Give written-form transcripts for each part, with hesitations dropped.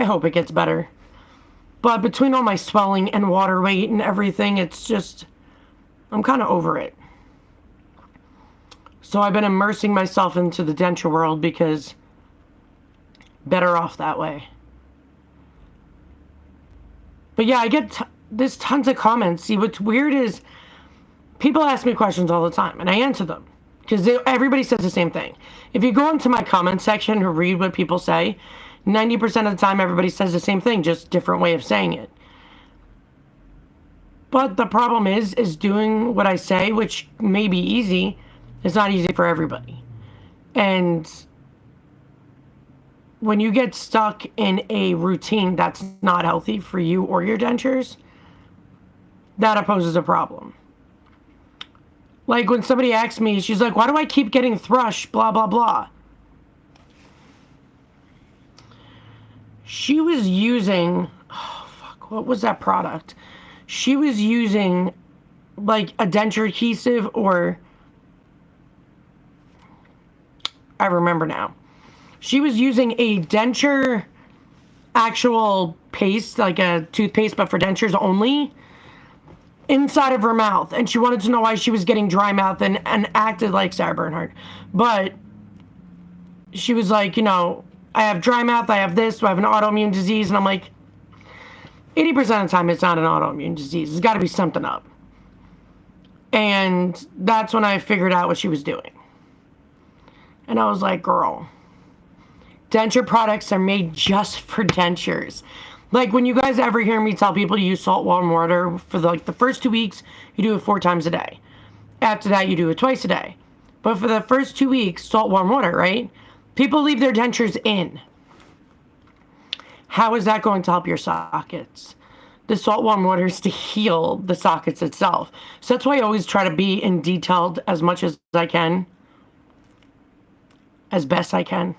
I hope it gets better. But between all my swelling and water weight and everything, it's just, I'm kind of over it. So I've been immersing myself into the denture world because better off that way. But yeah, I get there's tons of comments. See, what's weird is people ask me questions all the time, and I answer them because everybody says the same thing. If you go into my comment section and read what people say, 90% of the time everybody says the same thing, just different way of saying it. But the problem is doing what I say, which may be easy, it's not easy for everybody. And when you get stuck in a routine that's not healthy for you or your dentures, that poses a problem. Like when somebody asks me, she's like, why do I keep getting thrush, blah, blah, blah. She was using, oh, fuck, what was that product? She was using like a denture adhesive, or I remember now. She was using a denture actual paste, like a toothpaste, but for dentures only, inside of her mouth. And she wanted to know why she was getting dry mouth and acted like Sarah Bernhardt. But she was like, you know, I have dry mouth, I have this, I have an autoimmune disease. And I'm like, 80% of the time it's not an autoimmune disease. There's got to be something up. And that's when I figured out what she was doing. And I was like, girl, denture products are made just for dentures. Like when you guys ever hear me tell people to use salt, warm water for the first 2 weeks, you do it 4 times a day. After that, you do it twice a day. But for the first 2 weeks, salt, warm water, right? People leave their dentures in. How is that going to help your sockets? The salt, warm water is to heal the sockets itself. So that's why I always try to be in detailed as much as I can. As best I can.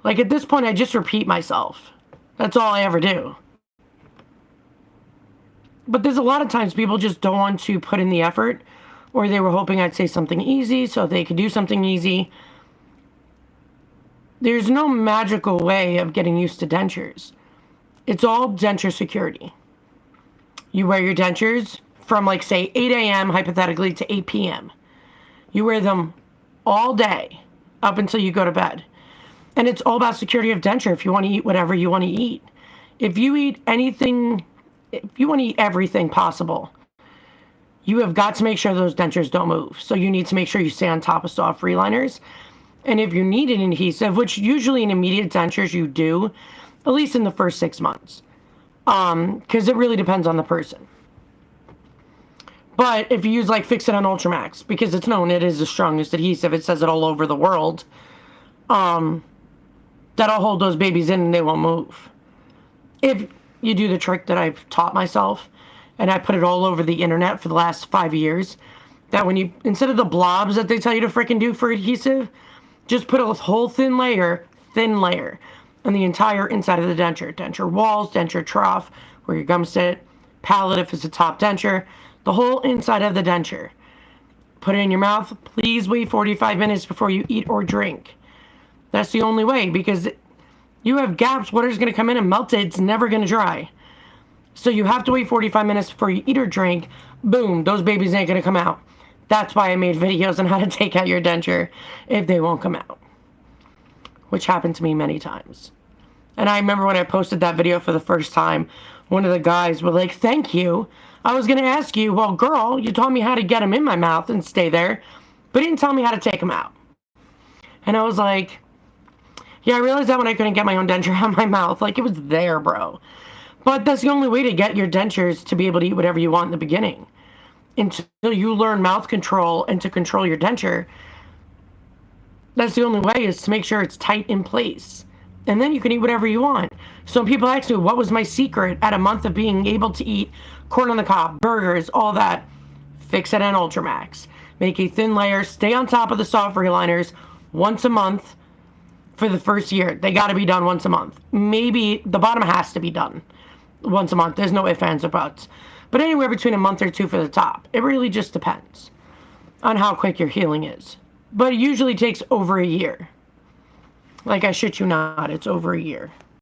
Like at this point, I just repeat myself. That's all I ever do. But there's a lot of times people just don't want to put in the effort, or they were hoping I'd say something easy so they could do something easy. There's no magical way of getting used to dentures. It's all denture security. You wear your dentures from like say 8 a.m. hypothetically to 8 p.m. You wear them all day up until you go to bed. And it's all about security of denture if you want to eat whatever you want to eat. If you eat anything, if you want to eat everything possible, you have got to make sure those dentures don't move. So you need to make sure you stay on top of soft reliners. And if you need an adhesive, which usually in immediate dentures you do, at least in the first 6 months, because it really depends on the person. But if you use like Fix It on Ultramax, because it's known it is the strongest adhesive, it says it all over the world, that'll hold those babies in and they won't move. If you do the trick that I've taught myself, and I put it all over the internet for the last 5 years, that when you, instead of the blobs that they tell you to freaking do for adhesive, just put a whole thin layer on the entire inside of the denture. Denture walls, denture trough, where your gums sit, palate if it's a top denture, the whole inside of the denture. Put it in your mouth. Please wait 45 minutes before you eat or drink. That's the only way, because you have gaps, water's going to come in and melt it. It's never going to dry. So you have to wait 45 minutes before you eat or drink. Boom, those babies ain't going to come out. That's why I made videos on how to take out your denture if they won't come out, which happened to me many times. And I remember when I posted that video for the first time, one of the guys was like, thank you. I was going to ask you, well, girl, you told me how to get them in my mouth and stay there, but didn't tell me how to take them out. And I was like, yeah, I realized that when I couldn't get my own denture out of my mouth. Like, it was there, bro. But that's the only way to get your dentures to be able to eat whatever you want in the beginning. Until you learn mouth control and to control your denture, that's the only way, is to make sure it's tight in place. And then you can eat whatever you want. So when people ask me, what was my secret at a month of being able to eat corn on the cob, burgers, all that, Fix It on Ultramax. Make a thin layer, stay on top of the soft reliners once a month for the first year. They got to be done once a month. Maybe the bottom has to be done once a month. There's no ifs, ands, or buts. But anywhere between a month or 2 for the top. It really just depends on how quick your healing is. But it usually takes over a year. Like, I shit you not, it's over a year.